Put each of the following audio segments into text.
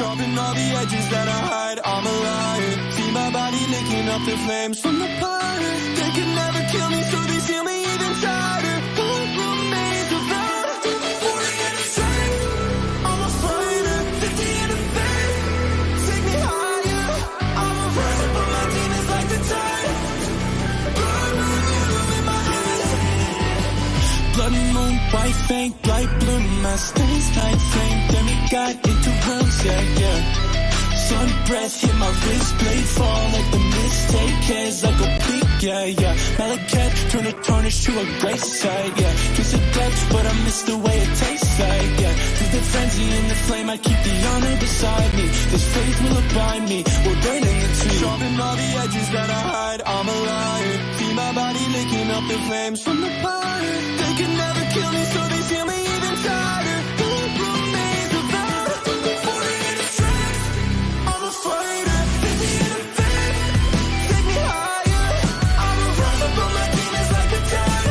Sharpen all the edges that I hide, I'm a liar. See my body licking up the flames from the fire. They can never kill me, so they seal me even tighter. What remains of that? 40 in the strength, I'm a fighter. 50 in the faith, take me higher. I'm a riser, but my demons like the tide. Blood moon, yellow in my eyes. Blood moon, white faint, light blue, my stains tight flame. Demigod into realms, yeah. Sun breath hit my wrist, blade fall like the mistake. Cares like a peak, yeah. Malachite, turn a tarnish to a grace side, yeah. Twisted death, but I miss the way it tastes like, yeah. Through the frenzy and the flame, I keep the honor beside me. This faith will abide me, we're burning the tree. Sharpen all the edges that I hide, I'm a liar. See my body licking up the flames from the fire. They can never kill me, so they seal me even tighter. What remains of that? 40 in the strength, I'm a fighter. 50 in the faith, take me higher. I'm a riser, but my demons like the tide.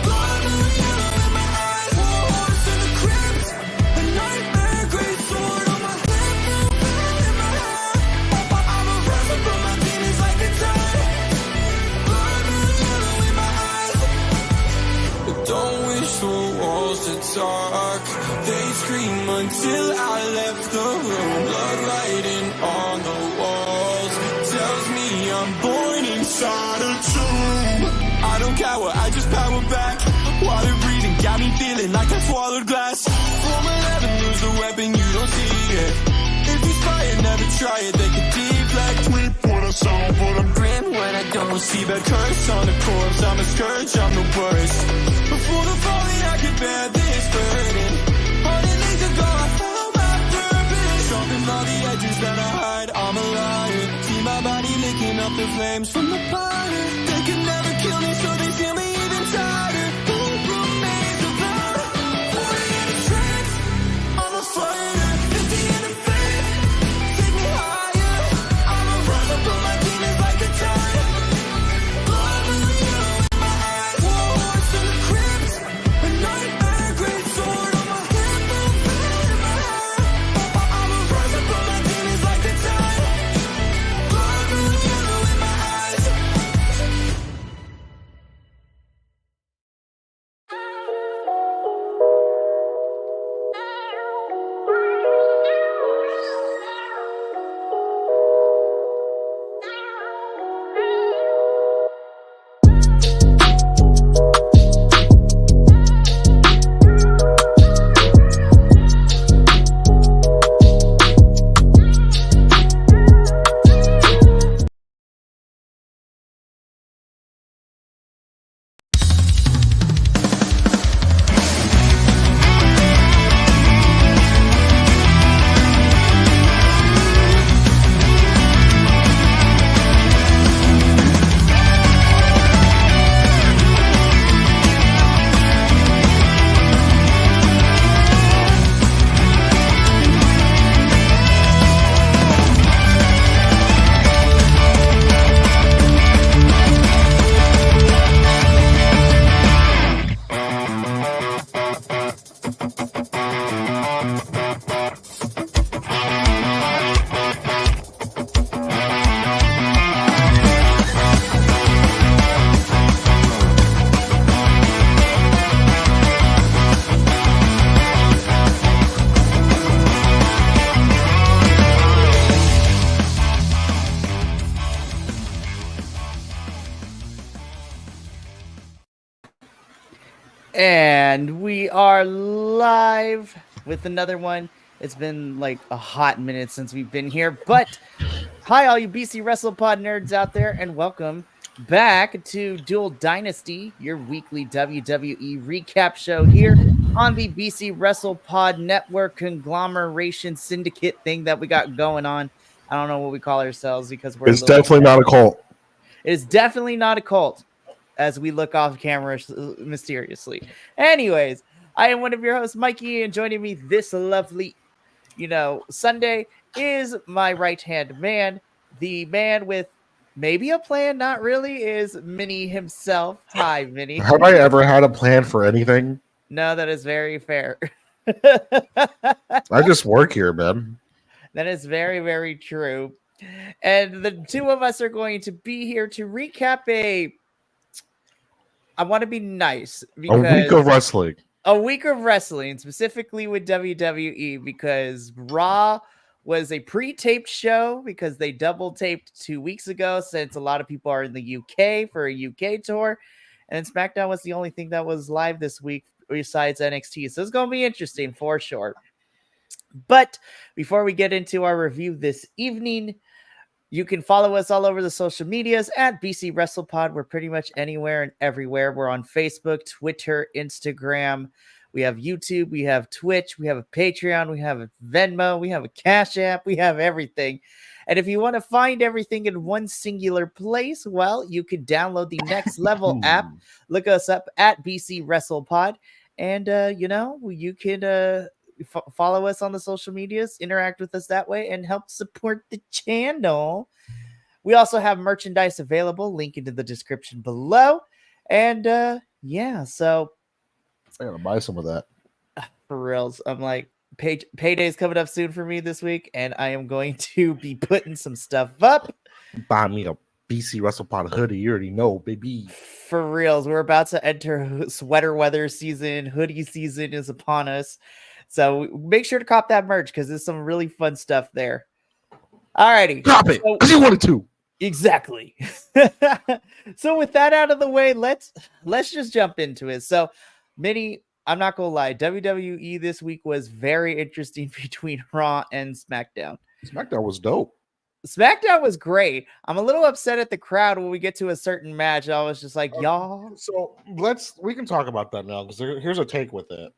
Blood moon, yellow in my eyes. War horse in the crypt, a nightmare, great sword on my hip, in my head. I'm a riser, but my demons like the tide. Blood moon, yellow in my eyes. Don't wish for walls to talk. They scream until I left the room. Blood writing on the walls tells me I'm born inside a tomb. I don't cower, I just power back. Water breathing got me feeling like I swallowed glass. Form 11, lose the weapon, you don't see it. If you spy it, never try it, they can deflect. Weep when I sound, but I'm grim when I don't see the curse on the corpse. I'm a scourge, I'm the worst. Before the falling, I could bear this burden. 100 days ago, I found my purpose. Sharpen all the edges that I hide, I'm a liar. See my body licking up the flames from the fire. They can never kill me, so they seal me even tighter. What remains of that? 40 in the strength, I'm a fighter. 50 in the faith, take me higher. I'm a riser, but my demons like the tide. Blood moon, yellow in my eyes. War horse in the crypt, a nightmare, great sword on my hip, in my head. I'm a riser, but my demons like the tide. Blood moon, yellow in my eyes. And we are live with another one. It's been like a hot minute since we've been here, but hi, all you BC WrestlePod nerds out there, and welcome back to Dual Dynasty, your weekly WWE recap show here on the BC WrestlePod Network conglomeration syndicate thing that we got going on. I don't know what we call ourselves because we're. It's definitely not a cult. It is definitely not a cult, as we look off camera mysteriously. Anyways, I am one of your hosts, Mikey, and joining me this lovely, Sunday is my right-hand man, the man with maybe a plan, not really, is Minnie himself. Hi, Minnie. Have I ever had a plan for anything? No, that is very fair. I just work here, man. That is very, very true. And the two of us are going to be here to recap I want to be nice A week of because wrestling. a week of wrestling, specifically with WWE, because Raw was a pre-taped show because they double taped 2 weeks ago since a lot of people are in the UK for a UK tour. And SmackDown was the only thing that was live this week besides NXT. So it's going to be interesting for sure. But before we get into our review this evening, you can follow us all over the social medias at BC WrestlePod. We're pretty much anywhere and everywhere. We're on Facebook, Twitter, Instagram. We have YouTube. We have Twitch. We have a Patreon. We have a Venmo. We have a Cash App. We have everything. And if you want to find everything in one singular place, well, you can download the Next Level app. Look us up at BC WrestlePod. And, you can follow us on the social medias, interact with us that way, and help support the channel. We also have merchandise available, link into the description below. And so I gotta buy some of that. for reals, I'm like, payday's coming up soon for me this week, and I am going to be putting some stuff up. Buy me a BC WrestlePod hoodie. You already know, baby. For reals, we're about to enter sweater weather season. Hoodie season is upon us. So make sure to cop that merch because there's some really fun stuff there. Alrighty. Cop it because you wanted to. Exactly. So with that out of the way, let's just jump into it. So, Minnie, I'm not gonna lie, WWE this week was very interesting between Raw and SmackDown. SmackDown was dope. SmackDown was great. I'm a little upset at the crowd when we get to a certain match. I was just like, y'all. So we can talk about that now because here's a take with it.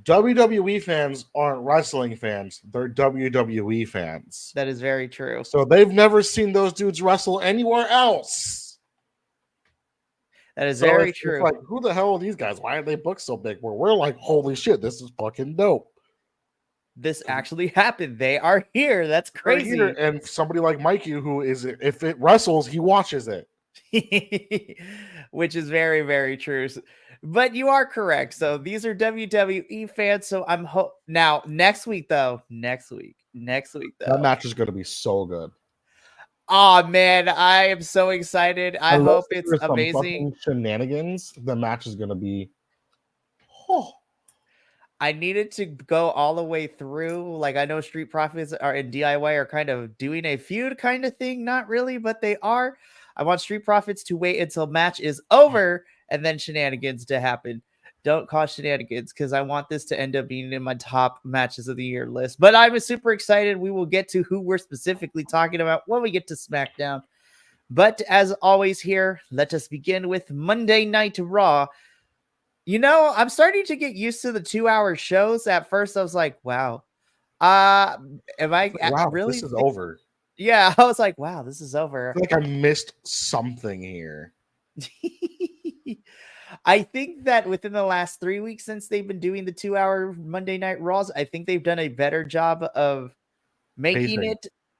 WWE fans aren't wrestling fans. They're WWE fans. That is very true. So they've never seen those dudes wrestle anywhere else. That is very true. It's like, who the hell are these guys? Why are they booked so big? Where we're like, holy shit, this is fucking dope. This actually happened. They are here. That's crazy. And somebody like Mikey, who is, if it wrestles, he watches it. Which is very, very true. But you are correct. So these are WWE fans. So I'm now next week, though. That match is going to be so good. Oh man, I am so excited. I hope it's amazing. Shenanigans. The match is going to be. I needed to go all the way through. Like, I know Street Profits are in DIY are kind of doing a feud kind of thing. Not really, but they are. I want Street Profits to wait until match is over and then shenanigans to happen. Don't cause shenanigans because I want this to end up being in my top matches of the year list. But I'm super excited. We will get to who we're specifically talking about when we get to SmackDown. But as always here, let us begin with Monday Night Raw. You know, I'm starting to get used to the 2-hour shows. At first, I was like, wow. Am I really? This is over. Yeah, I was like, wow, this is over. I feel like I missed something here. I think that within the last 3 weeks since they've been doing the 2-hour Monday Night Raws, I think they've done a better job of making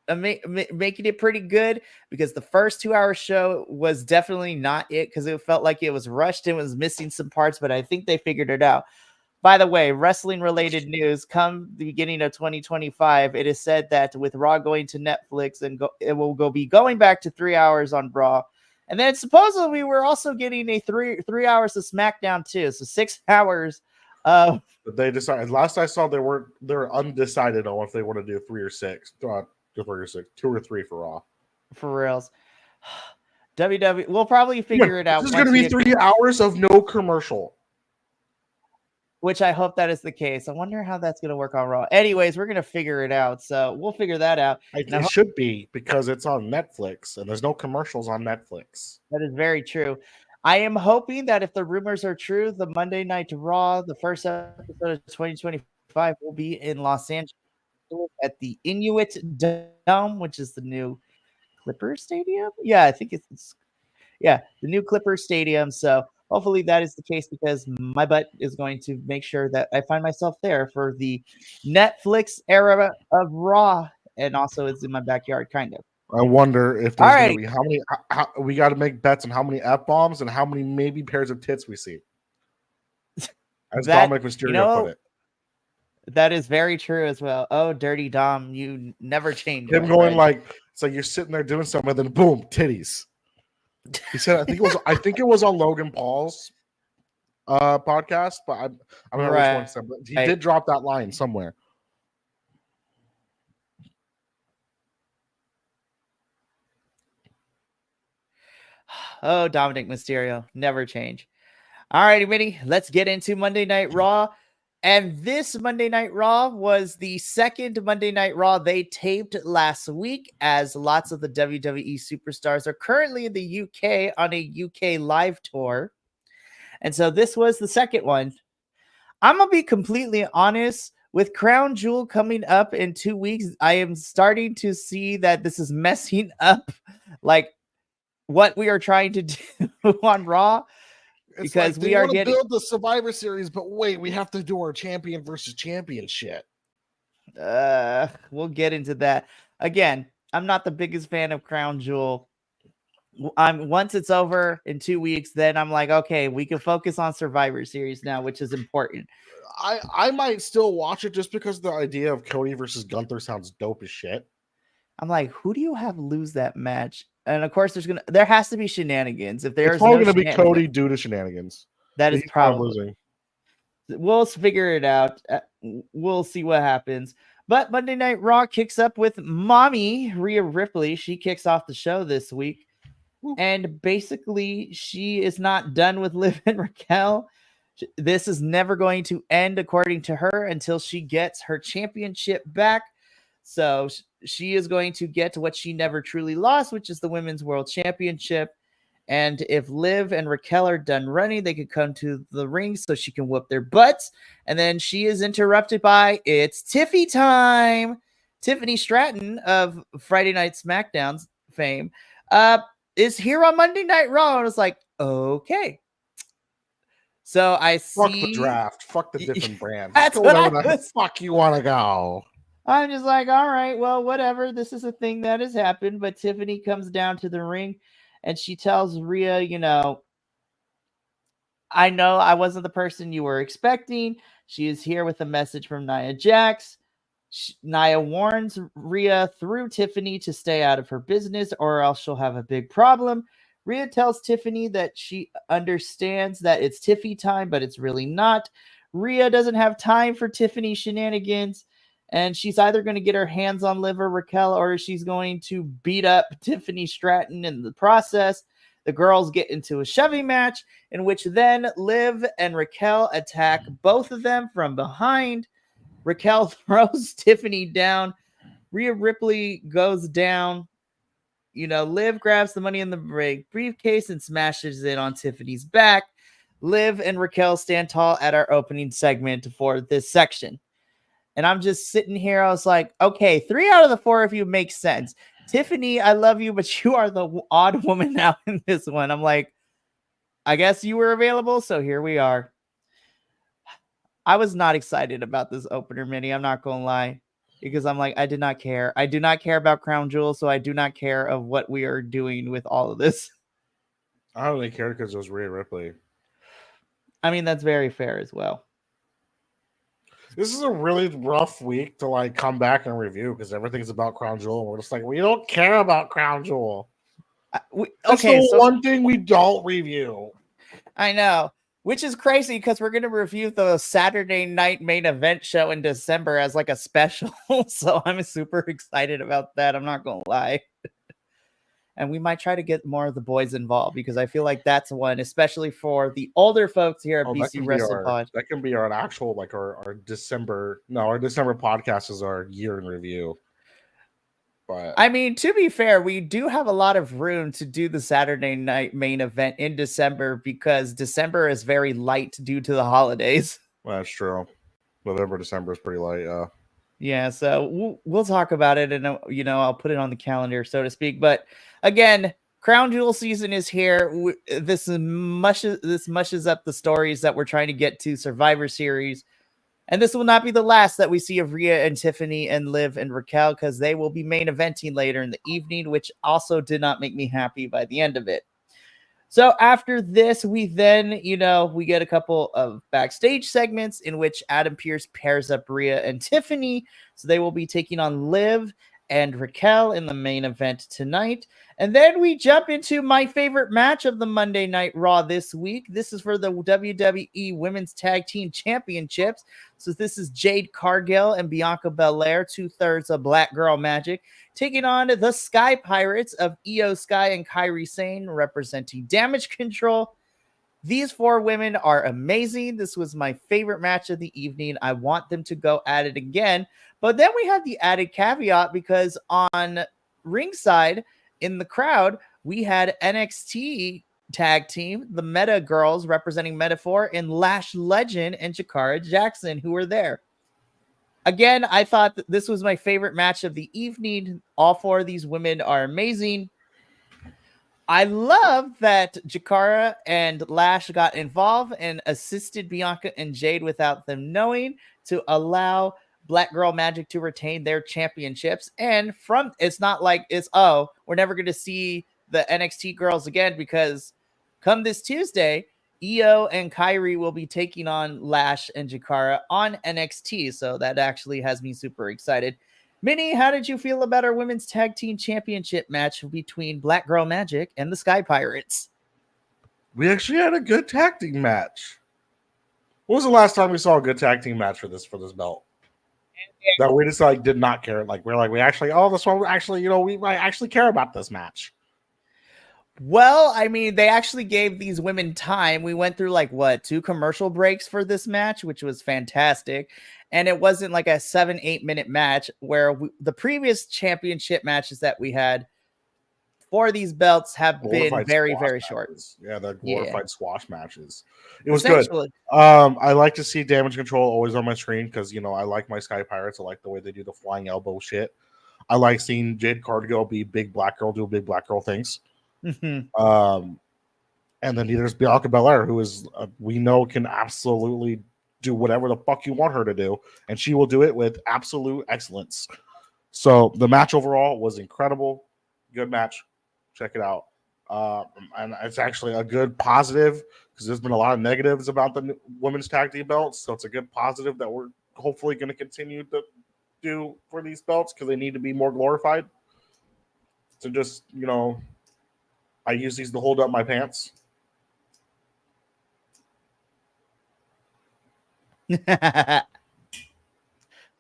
it pretty good, because the first 2-hour show was definitely not it, because it felt like it was rushed and was missing some parts, but I think they figured it out. By the way, wrestling related news, come the beginning of 2025, it is said that with Raw going to Netflix it will be going back to 3 hours on Raw. And then supposedly we're also getting a three hours of SmackDown too. So 6 hours. But they decided, last I saw, they're undecided on if they want to do 3 or 6. 3 or 6, 2 or 3 for Raw. For reals. WWE, we'll probably figure it out. This is going to be 3 hours of no commercial. Which I hope that is the case. I wonder how that's going to work on Raw. Anyways, we're going to figure it out. So we'll figure that out. It should be, because it's on Netflix and there's no commercials on Netflix. That is very true. I am hoping that if the rumors are true, the Monday Night Raw, the first episode of 2025, will be in Los Angeles at the Inuit Dome, which is the new Clipper Stadium. Yeah, I think it's the new Clipper Stadium. So hopefully that is the case, because my butt is going to make sure that I find myself there for the Netflix era of Raw, and also it's in my backyard, kind of. I wonder if there's going to be how many. We got to make bets on how many F-bombs and how many maybe pairs of tits we see. As Dominic Mysterio put it. That is very true as well. Oh, Dirty Dom, you never change. Him my going friend. like, it's like you're sitting there doing something, and then boom, titties. He said, I think it was on Logan Paul's podcast, but I don't know which one. Said, but he did drop that line somewhere. Oh, Dominic Mysterio, never change. All righty, Minnie, let's get into Monday Night Raw. And this Monday Night Raw was the second Monday Night Raw they taped last week, as lots of the WWE superstars are currently in the UK on a UK live tour. And so this was the second one. I'm going to be completely honest. With Crown Jewel coming up in 2 weeks, I am starting to see that this is messing up like what we are trying to do on Raw. It's because like we are getting build the Survivor Series, but wait, we have to do our champion versus champion shit. We'll get into that. Again, I'm not the biggest fan of Crown Jewel. Once it's over in 2 weeks, then I'm like, okay, we can focus on Survivor Series now, which is important. I might still watch it just because the idea of Cody versus Gunther sounds dope as shit. I'm like, who do you have lose that match? And of course, there has to be shenanigans. If there's it's probably no going to be Cody due to shenanigans. That is probably losing. We'll figure it out. We'll see what happens. But Monday Night Raw kicks up with Mommy Rhea Ripley. She kicks off the show this week. And basically, she is not done with Liv and Raquel. This is never going to end, according to her, until she gets her championship back. So she is going to get what she never truly lost, which is the Women's World Championship. And if Liv and Raquel are done running, they could come to the ring so she can whoop their butts. And then she is interrupted by, it's Tiffy time. Tiffany Stratton of Friday Night Smackdown's fame is here on Monday Night Raw. And it's like, okay. So I see. Fuck the draft. Fuck the different brands. That's go what wherever the fuck you want to go. I'm just like, all right, well, whatever. This is a thing that has happened. But Tiffany comes down to the ring and she tells Rhea, I know I wasn't the person you were expecting. She is here with a message from Nia Jax. Nia warns Rhea through Tiffany to stay out of her business or else she'll have a big problem. Rhea tells Tiffany that she understands that it's Tiffy time, but it's really not. Rhea doesn't have time for Tiffany shenanigans. And she's either going to get her hands on Liv or Raquel, or she's going to beat up Tiffany Stratton in the process. The girls get into a shoving match, in which then Liv and Raquel attack both of them from behind. Raquel throws Tiffany down. Rhea Ripley goes down. Liv grabs the Money in the Bank briefcase and smashes it on Tiffany's back. Liv and Raquel stand tall at our opening segment for this section. And I'm just sitting here. I was like, okay, 3 out of the 4 of you make sense. Tiffany, I love you, but you are the odd woman now in this one. I'm like, I guess you were available, so here we are. I was not excited about this opener, Minnie. I'm not going to lie. Because I'm like, I did not care. I do not care about Crown Jewel, so I do not care of what we are doing with all of this. I don't really care because it was Rhea Ripley. I mean, that's very fair as well. This is a really rough week to come back and review because everything's about Crown Jewel. And we're just like, we don't care about Crown Jewel. That's the one thing we don't review. I know, which is crazy because we're going to review the Saturday night main event show in December as a special. So I'm super excited about that. I'm not going to lie. And we might try to get more of the boys involved because I feel like that's one, especially for the older folks here at BC Wrestling Pod. That can be our actual, our December. No, our December podcast is our year in review. But I mean, to be fair, we do have a lot of room to do the Saturday night main event in December because December is very light due to the holidays. Well, that's true. November, December is pretty light. Yeah. Yeah, so we'll talk about it, and I'll put it on the calendar, so to speak. But again, Crown Jewel season is here. This mushes up the stories that we're trying to get to Survivor Series, and this will not be the last that we see of Rhea and Tiffany and Liv and Raquel because they will be main eventing later in the evening, which also did not make me happy by the end of it. So after this, we then, we get a couple of backstage segments in which Adam Pearce pairs up Rhea and Tiffany. So they will be taking on Liv and Raquel in the main event tonight. And then we jump into my favorite match of the Monday Night Raw this week. This is for the WWE Women's Tag Team Championships. So this is Jade Cargill and Bianca Belair, 2/3 of Black Girl Magic, taking on the Sky Pirates of Io Sky and Kairi Sane, representing Damage Control. These four women are amazing. This was my favorite match of the evening. I want them to go at it again. But then we had the added caveat because on ringside in the crowd, we had NXT tag team, the Meta Girls representing Metaphor, and Lash Legend and Jakara Jackson, who were there. Again, I thought that this was my favorite match of the evening. All four of these women are amazing. I love that Jakara and Lash got involved and assisted Bianca and Jade without them knowing to allow Black Girl Magic to retain their championships. And it's not like we're never going to see the NXT girls again, because come this Tuesday, Io and Kairi will be taking on Lash and Jakara on NXT. So that actually has me super excited. Minnie, how did you feel about our Women's Tag Team Championship match between Black Girl Magic and the Sky Pirates? We actually had a good tag team match. When was the last time we saw a good tag team match for this belt? That we just did not care. We actually, this one actually, we might actually care about this match. Well, I mean, they actually gave these women time. We went through 2 commercial breaks for this match, which was fantastic. And it wasn't like a 7-8 minute match where the previous championship matches that we had for these belts have been very, very short. Yeah, the glorified squash matches. It was good. I like to see Damage Control always on my screen because, I like my Sky Pirates. I like the way they do the flying elbow shit. I like seeing Jade Cargill be big black girl, do big black girl things. Mm-hmm. And then there's Bianca Belair, who is we know can absolutely do whatever the fuck you want her to do, and she will do it with absolute excellence. So the match overall was incredible. Good match. Check it out. And it's actually a good positive because there's been a lot of negatives about the women's tag team belts. So it's a good positive that we're hopefully going to continue to do for these belts because they need to be more glorified. So just, I use these to hold up my pants.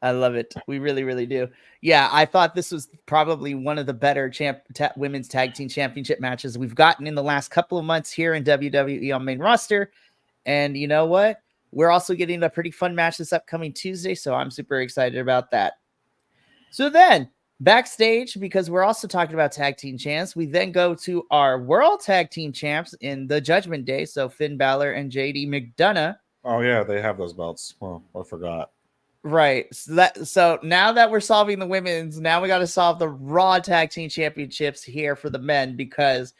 I love it. We really, really do. Yeah, I thought this was probably one of the better women's tag team championship matches we've gotten in the last couple of months here in WWE on main roster. And you know what? We're also getting a pretty fun match this upcoming Tuesday, so I'm super excited about that. So then, backstage, because we're also talking about tag team champs, we then go to our world tag team champs in the Judgment Day. So Finn Balor and JD McDonough. Oh yeah, they have those belts. Well, I forgot. Right. So now that we're solving the women's, now we got to solve the Raw Tag Team Championships here for the men, because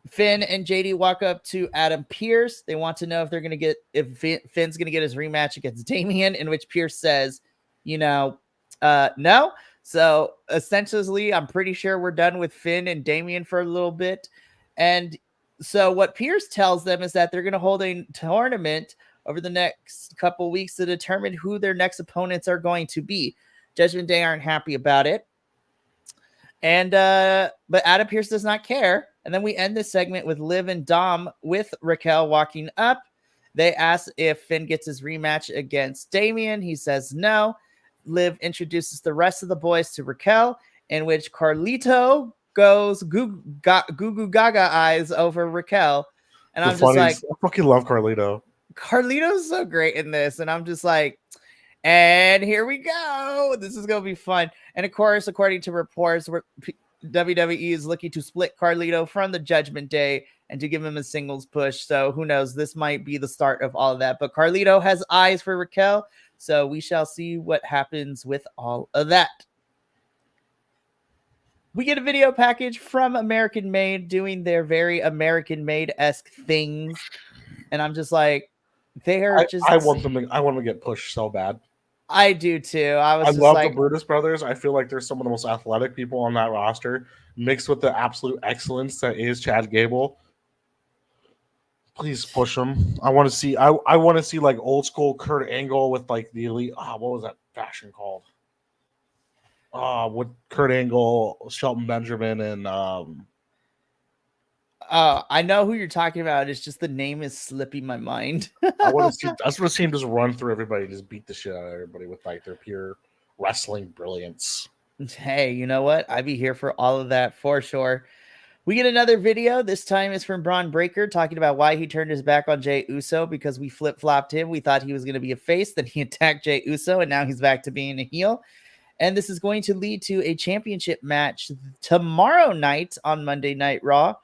Finn and JD walk up to Adam Pearce. They want to know if Finn's going to get his rematch against Damian, in which Pearce says, no. So essentially, I'm pretty sure we're done with Finn and Damian for a little bit. And so what Pearce tells them is that they're going to hold a tournament over the next couple weeks to determine who their next opponents are going to be. Judgment Day aren't happy about it. And but Adam Pearce does not care. And then we end this segment with Liv and Dom with Raquel walking up. They ask if Finn gets his rematch against Damian. He says no. Liv introduces the rest of the boys to Raquel, in which Carlito goes goo goo gaga eyes over Raquel. And I'm just like, I fucking love Carlito. Carlito's so great in this. And I'm just like, and here we go. This is going to be fun. And of course, according to reports, WWE is looking to split Carlito from the Judgment Day and to give him a singles push. So who knows? This might be the start of all of that. But Carlito has eyes for Raquel. So we shall see what happens with all of that. We get a video package from American Made doing their very American Made-esque things. And I'm just like, I want them to get pushed so bad. I do too. I love the Brutus brothers. I feel like they're some of the most athletic people on that roster, mixed with the absolute excellence that is Chad Gable. Please push him. I want to see. I want to see like old school Kurt Angle with like the elite. What was that fashion called? With Kurt Angle, Shelton Benjamin, and I know who you're talking about. It's just the name is slipping my mind. I want to see him just run through everybody, just beat the shit out of everybody with like their pure wrestling brilliance. Hey, you know what? I'd be here for all of that for sure. We get another video. This time is from Braun Breaker talking about why he turned his back on Jey Uso because we flip-flopped him. We thought he was going to be a face. Then he attacked Jey Uso, and now he's back to being a heel. And this is going to lead to a championship match tomorrow night on Monday Night Raw,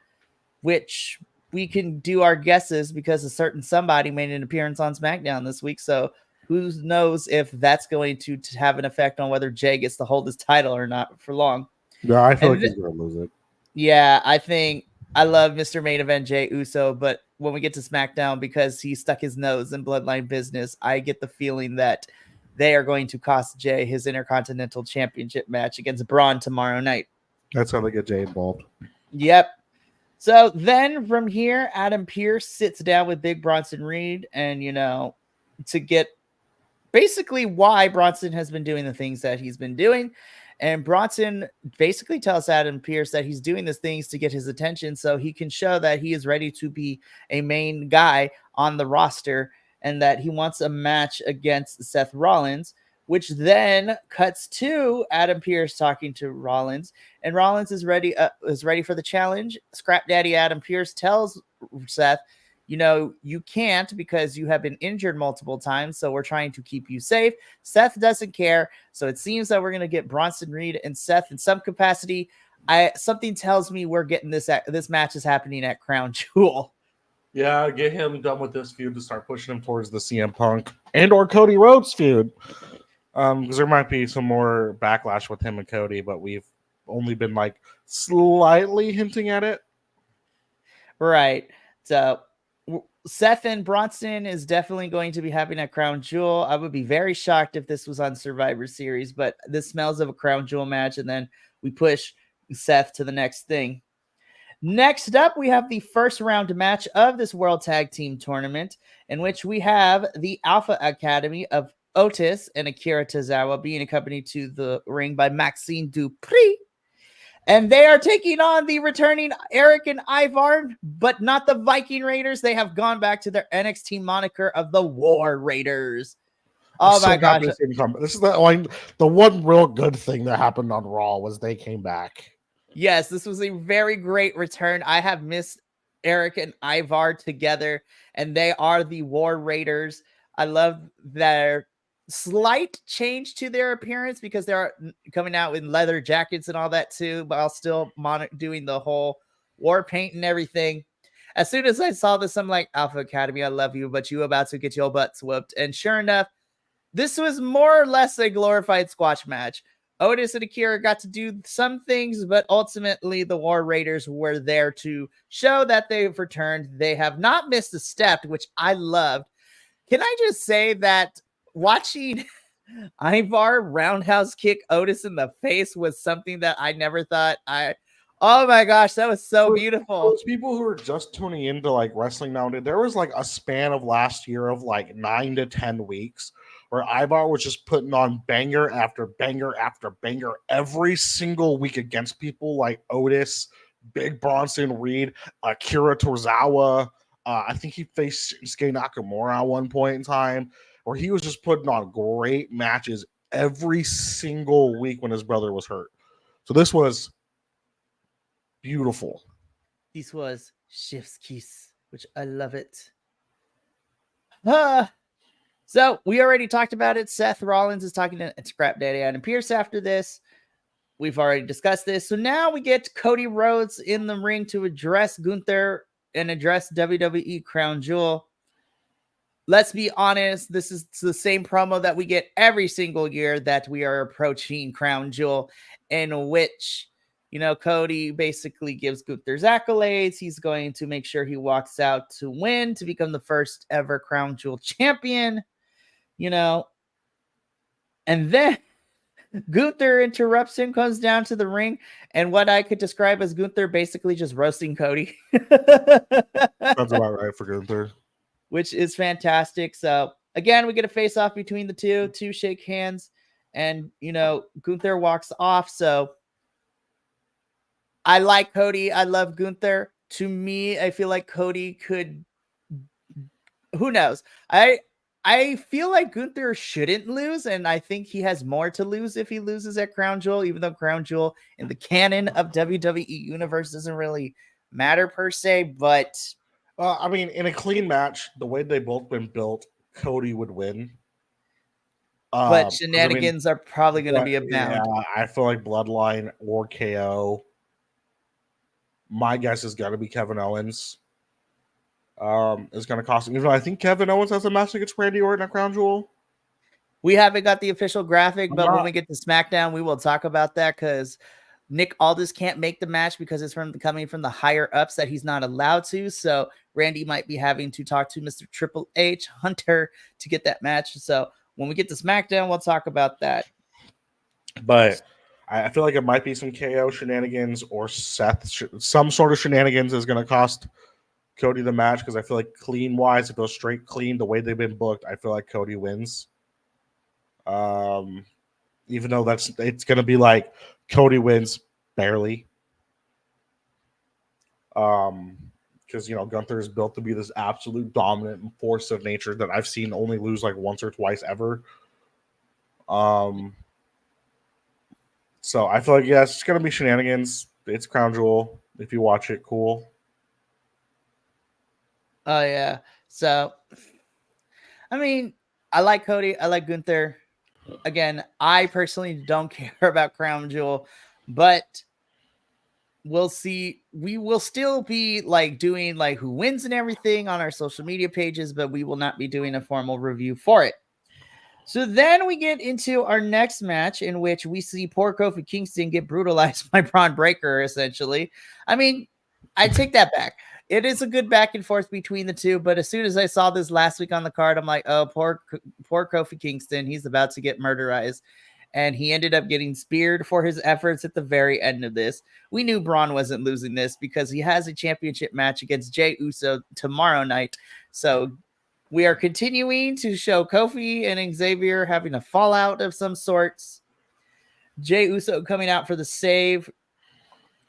which we can do our guesses because a certain somebody made an appearance on SmackDown this week. So who knows if that's going to have an effect on whether Jey gets to hold his title or not for long. Yeah, I feel like he's going to lose it. Yeah, I love Mr. Main Event Jey Uso, but when we get to SmackDown, because he stuck his nose in Bloodline business, I get the feeling that they are going to cost Jey his Intercontinental Championship match against Braun tomorrow night. That's how they get Jey involved. Yep. So then from here, Adam Pearce sits down with Big Bronson Reed and, to get basically why Bronson has been doing the things that he's been doing. And Bronson basically tells Adam Pearce that he's doing these things to get his attention so he can show that he is ready to be a main guy on the roster and that he wants a match against Seth Rollins, which then cuts to Adam Pearce talking to Rollins. And Rollins is ready for the challenge. Scrap Daddy Adam Pearce tells Seth, you can't because you have been injured multiple times, so we're trying to keep you safe. Seth doesn't care, so it seems that we're going to get Bronson Reed and Seth in some capacity. Something tells me we're getting this match is happening at Crown Jewel. Yeah, get him done with this feud to start pushing him towards the CM Punk and or Cody Rhodes feud. Because there might be some more backlash with him and Cody, but we've only been like slightly hinting at it. Right. So Seth and Bronson is definitely going to be happening at Crown Jewel. I would be very shocked if this was on Survivor Series, but this smells of a Crown Jewel match, and then we push Seth to the next thing. Next up, we have the first round match of this World Tag Team Tournament, in which we have the Alpha Academy of Otis and Akira Tozawa being accompanied to the ring by Maxine Dupree. And they are taking on the returning Eric and Ivar, but not the Viking Raiders. They have gone back to their NXT moniker of the War Raiders. Oh my gosh. This is the one real good thing that happened on Raw was they came back. Yes, this was a very great return. I have missed Eric and Ivar together, and they are the War Raiders. I love their slight change to their appearance because they're coming out in leather jackets and all that too, but I'll still doing the whole war paint and everything. As soon as I saw this, I'm like, Alpha Academy, I love you, but you about to get your butts whooped. And sure enough, this was more or less a glorified squash match. Otis and Akira got to do some things, but ultimately the War Raiders were there to show that they've returned. They have not missed a step, which I loved. Can I just say that watching Ivar roundhouse kick Otis in the face was something that I never thought oh my gosh, that was so beautiful. Those people who are just tuning into like wrestling nowadays, there was like a span of last year of like 9 to 10 weeks where Ivar was just putting on banger after banger after banger every single week against people like Otis, Big Bronson Reed, Akira Tozawa. I think he faced Shinsuke Nakamura at one point in time, where he was just putting on great matches every single week when his brother was hurt. So this was beautiful. This was Chef's Kiss, which I love it. So we already talked about it. Seth Rollins is talking to Scrap Daddy Adam Pearce after this. We've already discussed this. So now we get Cody Rhodes in the ring to address Gunther and address WWE Crown Jewel. Let's be honest, this is the same promo that we get every single year that we are approaching Crown Jewel, in which, Cody basically gives Gunther's accolades. He's going to make sure he walks out to win, to become the first ever Crown Jewel champion, and then Gunther interrupts him, comes down to the ring, and what I could describe as Gunther basically just roasting Cody. That's about right for Gunther. Which is fantastic. So again, we get a face off between the two shake hands, and Gunther walks off. So I like Cody. I love Gunther. To me, I feel like Cody could. Who knows? I feel like Gunther shouldn't lose, and I think he has more to lose if he loses at Crown Jewel, even though Crown Jewel in the canon of WWE Universe doesn't really matter per se. But I mean, in a clean match, the way they both been built, Cody would win. But shenanigans are probably going to be abound. Yeah, I feel like Bloodline or KO. My guess is going to be Kevin Owens. Is going to cost him. I think Kevin Owens has a match against Randy Orton at Crown Jewel. We haven't got the official graphic, but when we get to SmackDown, we will talk about that because Nick Aldis can't make the match because it's coming from the higher ups that he's not allowed to. So Randy might be having to talk to Mr. Triple H Hunter to get that match. So when we get to SmackDown, we'll talk about that. But I feel like it might be some KO shenanigans or Seth. Some sort of shenanigans is going to cost Cody the match because I feel like clean wise, if it goes straight clean, the way they've been booked, I feel like Cody wins. Even though it's going to be like Cody wins barely. Because Gunther is built to be this absolute dominant force of nature that I've seen only lose like once or twice ever. So I feel like it's going to be shenanigans. It's Crown Jewel. If you watch it, cool. Oh, yeah. So, I mean, I like Cody. I like Gunther. Again, I personally don't care about Crown Jewel, but we'll see. We will still be doing who wins and everything on our social media pages, but we will not be doing a formal review for it. So then we get into our next match in which we see poor Kofi Kingston get brutalized by Braun Breaker, essentially. I mean, I take that back. It is a good back and forth between the two, but as soon as I saw this last week on the card, I'm like, oh, poor Kofi Kingston. He's about to get murderized. And he ended up getting speared for his efforts at the very end of this. We knew Braun wasn't losing this because he has a championship match against Jey Uso tomorrow night. So we are continuing to show Kofi and Xavier having a fallout of some sorts. Jey Uso coming out for the save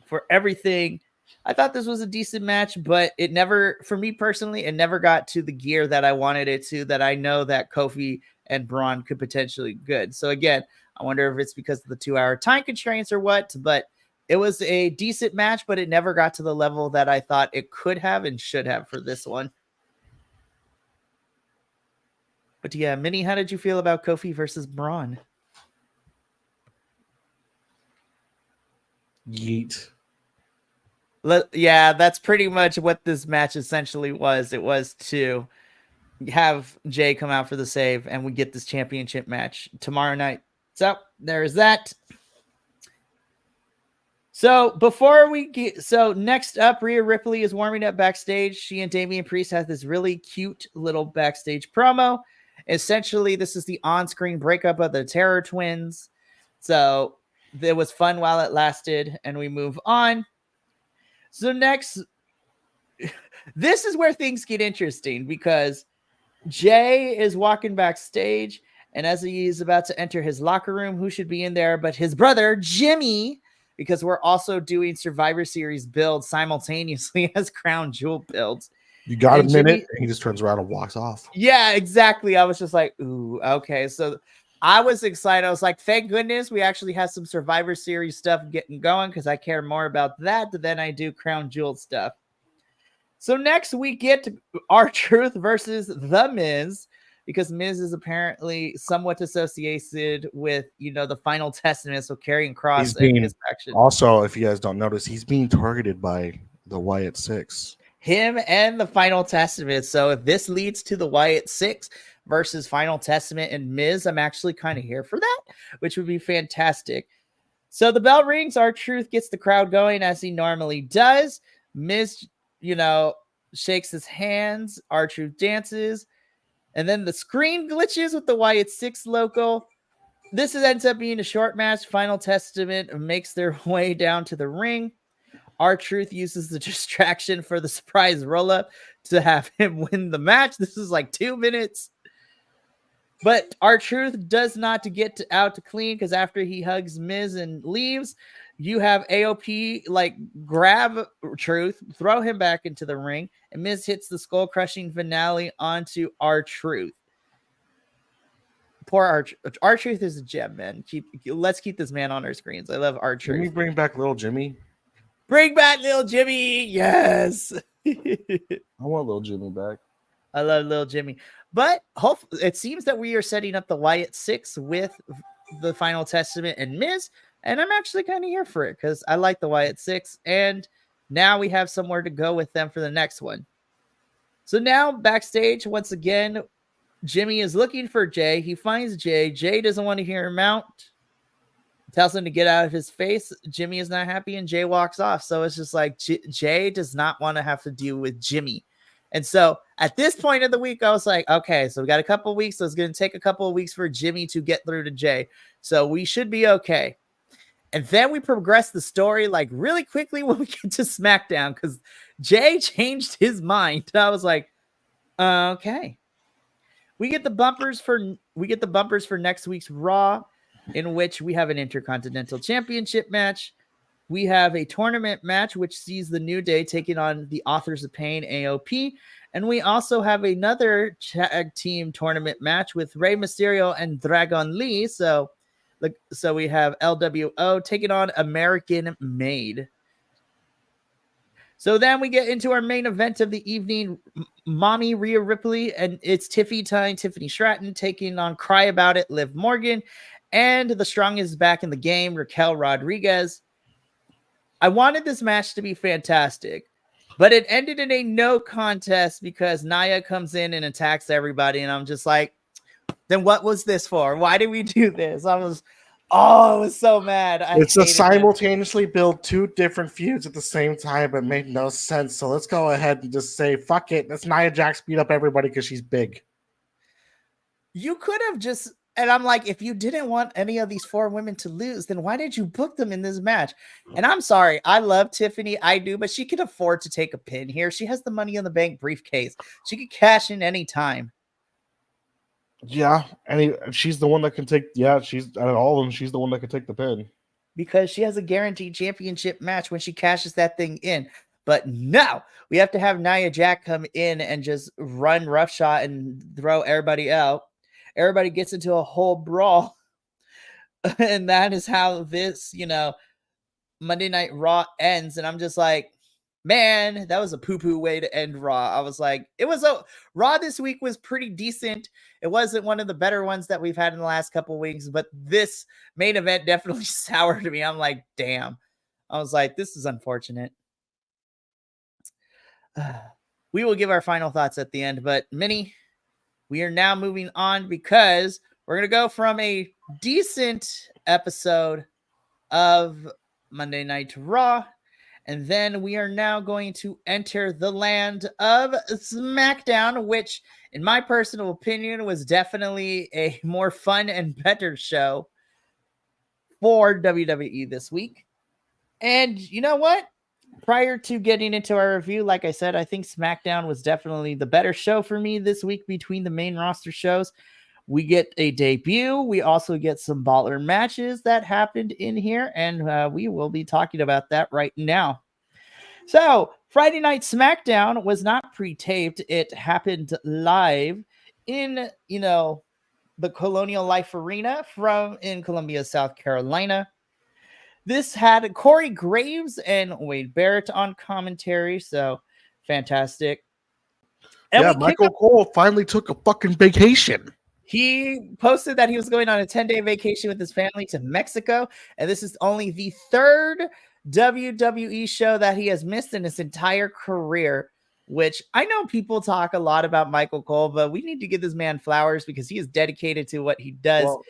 for everything. I thought this was a decent match, but it never, for me personally, it never got to the gear that I wanted it to, that I know that Kofi and Braun could potentially good. So again, I wonder if it's because of the 2-hour time constraints or what, but it was a decent match, but it never got to the level that I thought it could have and should have for this one. But yeah, Minnie, how did you feel about Kofi versus Braun? Yeet. Yeah, that's pretty much what this match essentially was. It was to have Jay come out for the save, and we get this championship match tomorrow night. So there's that. So next up, Rhea Ripley is warming up backstage. She and Damian Priest have this really cute little backstage promo. Essentially, this is the on-screen breakup of the Terror Twins. So it was fun while it lasted, and we move on. So next, this is where things get interesting because Jay is walking backstage, and as he is about to enter his locker room, who should be in there but his brother, Jimmy, because we're also doing Survivor Series builds simultaneously as Crown Jewel builds. You got a minute, and he just turns around and walks off. Yeah, exactly. I was just like, ooh, okay. So I was excited. I was like, thank goodness we actually have some Survivor Series stuff getting going because I care more about that than I do Crown Jewel stuff. So next we get R-Truth versus The Miz because Miz is apparently somewhat associated with, the Final Testament, so carrying cross in his faction. Also, if you guys don't notice, he's being targeted by the Wyatt Six. Him and the Final Testament. So if this leads to the Wyatt Six versus Final Testament and Miz, I'm actually kind of here for that, which would be fantastic. So the bell rings. R-Truth gets the crowd going as he normally does. Miz, shakes his hands. R-Truth dances. And then the screen glitches with the Wyatt Six logo. This ends up being a short match. Final Testament makes their way down to the ring. R-Truth uses the distraction for the surprise roll-up to have him win the match. This is like 2 minutes. But R-Truth does not get out to clean because after he hugs Miz and leaves, you have AOP like grab Truth, throw him back into the ring, and Miz hits the skull-crushing finale onto R-Truth. Poor R-Truth is a gem, man. Let's keep this man on our screens. I love R-Truth. Can we bring back Little Jimmy? Bring back Little Jimmy. Yes. I want Little Jimmy back. I love Little Jimmy. But hopefully, it seems that we are setting up the Wyatt 6 with the Final Testament and Miz. And I'm actually kind of here for it because I like the Wyatt 6. And now we have somewhere to go with them for the next one. So now backstage, once again, Jimmy is looking for Jay. He finds Jay. Jay doesn't want to hear him out. Tells him to get out of his face. Jimmy is not happy and Jay walks off. So it's just like Jay does not want to have to deal with Jimmy. And so at this point of the week, I was like, okay, so we got a couple of weeks. So it's going to take a couple of weeks for Jimmy to get through to Jay. So we should be okay. And then we progress the story like really quickly when we get to SmackDown because Jay changed his mind. I was like, okay. We get the bumpers for next week's Raw, in which we have an Intercontinental Championship match. We have a tournament match, which sees the New Day taking on the Authors of Pain, AOP. And we also have another tag team tournament match with Rey Mysterio and Dragon Lee. So we have LWO taking on American Made. So then we get into our main event of the evening, Mommy Rhea Ripley, and it's Tiffany Stratton taking on Cry About It, Liv Morgan, and the strongest back in the game, Raquel Rodriguez. I wanted this match to be fantastic, but it ended in a no contest because Nia comes in and attacks everybody, and I'm just like, then what was this for? Why did we do this? I was so mad. It's a simultaneously build two different feuds at the same time, but made no sense. So let's go ahead and just say, fuck it. Let's Nia Jax beat up everybody because she's big. You could have just, and I'm like, if you didn't want any of these 4 women to lose, then why did you book them in this match? And I'm sorry, I love Tiffany, I do, but she can afford to take a pin here. She has the Money in the Bank briefcase. She could cash in any time. Yeah, and she's the one that can take. Yeah, she's out of all of them. She's the one that can take the pin because she has a guaranteed championship match when she cashes that thing in. But no, we have to have Nia Jax come in and just run roughshod and throw everybody out. Everybody gets into a whole brawl, and that is how this, Monday Night Raw ends. And I'm just like, man, that was a poo-poo way to end Raw. I was like, Raw this week was pretty decent. It wasn't one of the better ones that we've had in the last couple of weeks, but this main event definitely soured me. I'm like, damn. I was like, this is unfortunate. We will give our final thoughts at the end, but Minnie, we are now moving on because we're going to go from a decent episode of Monday Night Raw, and then we are now going to enter the land of SmackDown, which, in my personal opinion, was definitely a more fun and better show for WWE this week. And you know what? Prior to getting into our review, like I said, I think SmackDown was definitely the better show for me this week between the main roster shows. We get a debut. We also get some baller matches that happened in here, and we will be talking about that right now. So, Friday Night SmackDown was not pre-taped. It happened live in, the Colonial Life Arena in Columbia, South Carolina. This had Corey Graves and Wade Barrett on commentary, so fantastic. And Michael Cole finally took a fucking vacation. He posted that he was going on a 10-day vacation with his family to Mexico, and this is only the 3rd WWE show that he has missed in his entire career, which I know people talk a lot about Michael Cole, but we need to give this man flowers because he is dedicated to what he does. Well,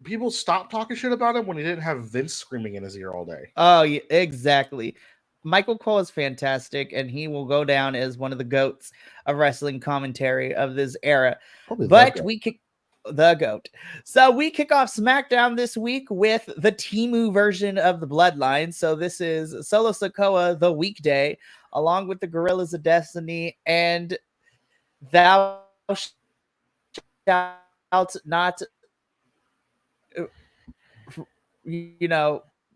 people stopped talking shit about him when he didn't have Vince screaming in his ear all day. Oh, yeah, exactly. Michael Cole is fantastic, and he will go down as one of the GOATs of wrestling commentary of this era. The GOAT. So we kick off SmackDown this week with the Temu version of the Bloodline. So this is Solo Sikoa, the weekday, along with the Gorillas of Destiny, and thou shalt not,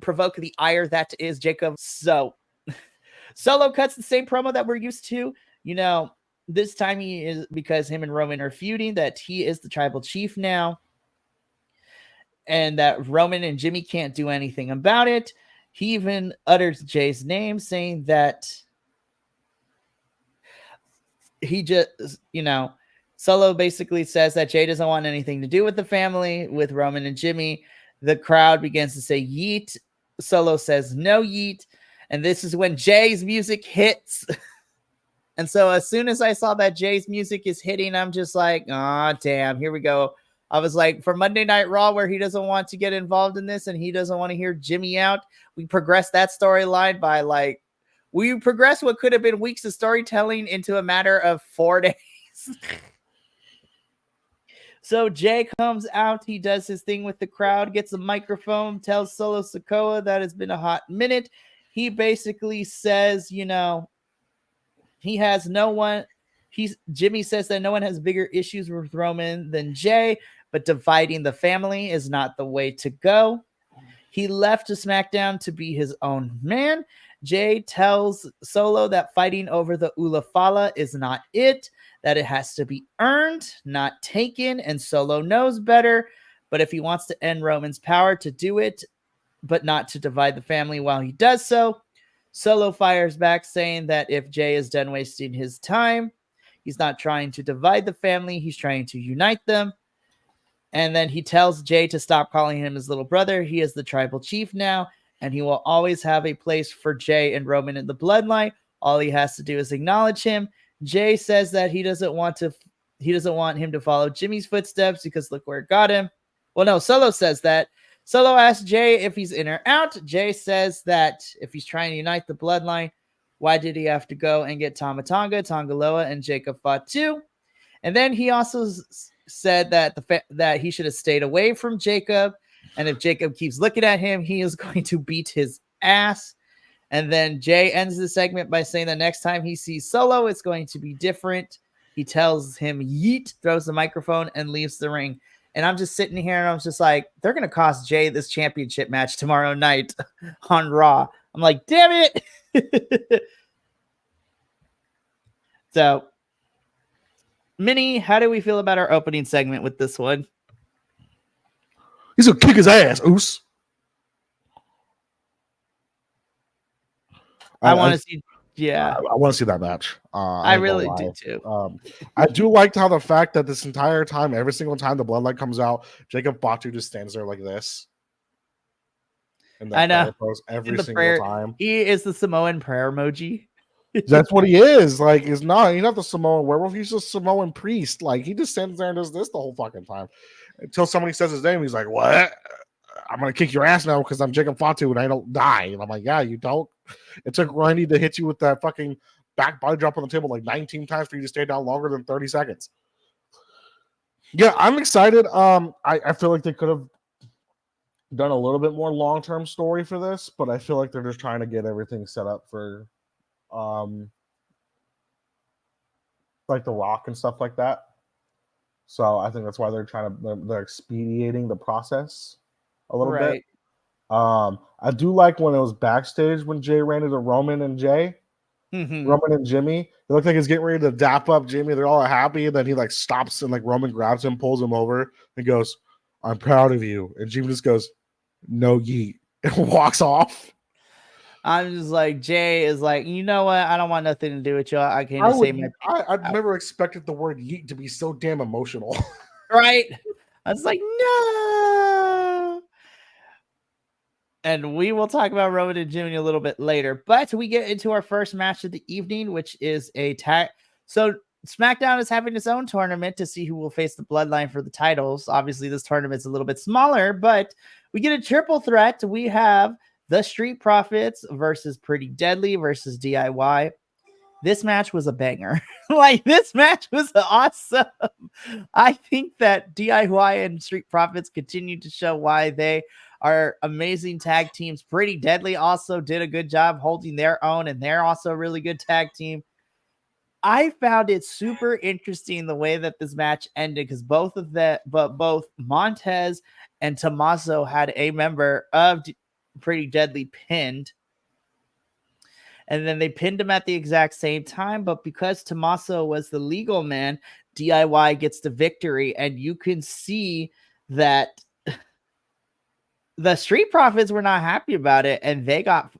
provoke the ire that is Jacob. So Solo cuts the same promo that we're used to. This time he is, because him and Roman are feuding, that he is the tribal chief now. And that Roman and Jimmy can't do anything about it. He even utters Jay's name, saying that he just, Solo basically says that Jay doesn't want anything to do with the family, with Roman and Jimmy. The crowd begins to say yeet. Solo says no yeet. And this is when Jay's music hits. And so as soon as I saw that Jay's music is hitting, I'm just like, oh, damn, here we go. I was like, for Monday Night Raw, where he doesn't want to get involved in this and he doesn't want to hear Jimmy out, we progressed that storyline by we progressed what could have been weeks of storytelling into a matter of 4 days. So Jay comes out, he does his thing with the crowd, gets a microphone, tells Solo Sikoa that it's been a hot minute. He basically says, he has no one. Jimmy says that no one has bigger issues with Roman than Jay, but dividing the family is not the way to go. He left to SmackDown to be his own man. Jay tells Solo that fighting over the Ula Fala is not it, that it has to be earned, not taken, and Solo knows better. But if he wants to end Roman's power, to do it, but not to divide the family while he does so. Solo fires back, saying that if Jay is done wasting his time, he's not trying to divide the family, he's trying to unite them. And then he tells Jay to stop calling him his little brother. He is the tribal chief now, and he will always have a place for Jay and Roman in the bloodline. All he has to do is acknowledge him. Jay says that he doesn't want him to follow Jimmy's footsteps because look where it got him. Well, no, Solo says that. Solo asks Jay if he's in or out. Jay says that if he's trying to unite the bloodline, why did he have to go and get Tama Tonga, Tongaloa, and Jacob Fatu? And then he also said that that he should have stayed away from Jacob. And if Jacob keeps looking at him, he is going to beat his ass. And then Jay ends the segment by saying the next time he sees Solo, it's going to be different. He tells him yeet, throws the microphone, and leaves the ring. And I'm just sitting here and I'm just like, they're going to cost Jay this championship match tomorrow night on Raw. I'm like, damn it. So, Minnie, how do we feel about our opening segment with this one? He's going to kick his ass, Oos. I want to see. Yeah, I want to see that match. I really do too. I do like how the fact that this entire time, every single time the bloodline comes out, Jacob Fatu just stands there like this. I know. Every single time. He is the Samoan prayer emoji. That's what he is. Like, he's not the Samoan werewolf. He's just Samoan priest. Like, he just stands there and does this the whole fucking time until somebody says his name. He's like, "What? I'm gonna kick your ass now because I'm Jacob Fatu and I don't die." And I'm like, "Yeah, you don't." It took Randy to hit you with that fucking back body drop on the table like 19 times for you to stay down longer than 30 seconds. Yeah, I'm excited. I feel like they could have done a little bit more long-term story for this, but I feel like they're just trying to get everything set up for like The Rock and stuff like that. So I think that's why they're expediting the process a little bit. I do like when it was backstage when Jay ran into Roman and Jay. Mm-hmm. Roman and Jimmy. It looked like he's getting ready to dap up Jimmy. They're all happy, and then he like stops and like Roman grabs him, pulls him over, and goes, "I'm proud of you." And Jimmy just goes, "No yeet," and walks off. I'm just like, Jay is like, you know what? I don't want nothing to do with y'all. I can't say my. I've never expected the word yeet to be so damn emotional. Right? I was like, no. And we will talk about Roman and Jimmy a little bit later. But we get into our first match of the evening, which is a tag. So SmackDown is having its own tournament to see who will face the Bloodline for the titles. Obviously, this tournament's a little bit smaller, but we get a triple threat. We have the Street Profits versus Pretty Deadly versus DIY. this match was a banger. Like, this match was awesome. I think that DIY and Street Profits continue to show why they are amazing tag teams. Pretty Deadly also did a good job holding their own, and they're also a really good tag team. I found it super interesting the way that this match ended, because both Montez and Tommaso had a member of Pretty Deadly pinned. And then they pinned him at the exact same time. But because Tommaso was the legal man, DIY gets the victory. And you can see that the Street Profits were not happy about it. And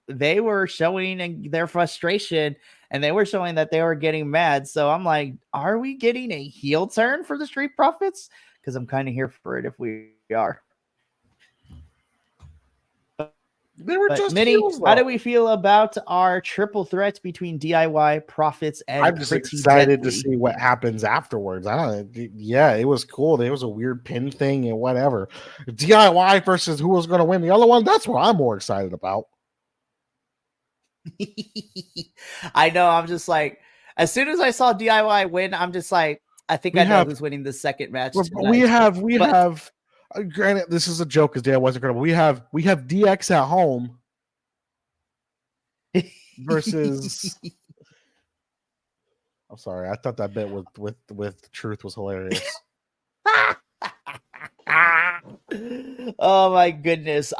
they were showing their frustration, and they were showing that they were getting mad. So I'm like, are we getting a heel turn for the Street Profits? Because I'm kind of here for it if we are. They were just Minnie, heels, how do we feel about our triple threat between DIY, Profits, and I'm just Pretty excited Deadly? to see what happens afterwards. I don't know. Yeah, it was cool. There was a weird pin thing and whatever. DIY versus who was going to win the other one. That's what I'm more excited about. I know. I'm just like, as soon as I saw DIY win, I'm just like, I think I know who's winning the second match. We have. Granted, this is a joke because DIY wasn't incredible. We have DX at home versus. I'm sorry, I thought that bit with Truth was hilarious. Oh my goodness!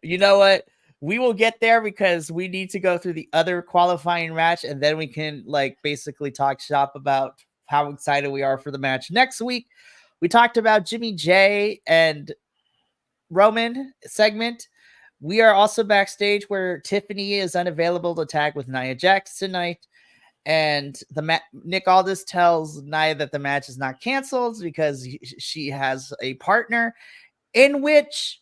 You know what? We will get there because we need to go through the other qualifying match, and then we can basically talk shop about how excited we are for the match next week. We talked about Jimmy J and Roman segment. We are also backstage where Tiffany is unavailable to tag with Nia Jax tonight. And Nick Aldis tells Nia that the match is not canceled because she has a partner, in which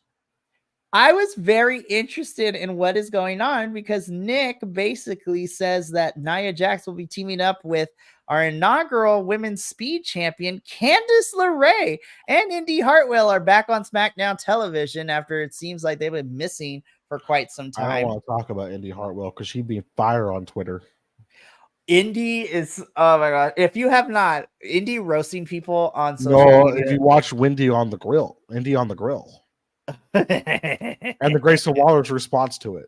I was very interested in what is going on, because Nick basically says that Nia Jax will be teaming up with our inaugural women's speed champion, Candice LeRae, and Indy Hartwell are back on SmackDown television after it seems like they've been missing for quite some time. I don't want to talk about Indy Hartwell because she'd be fire on Twitter. Indy is, oh my god! If you have not, Indy roasting people on social media. If you watch Indy on the Grill, and the Grayson Waller's response to it.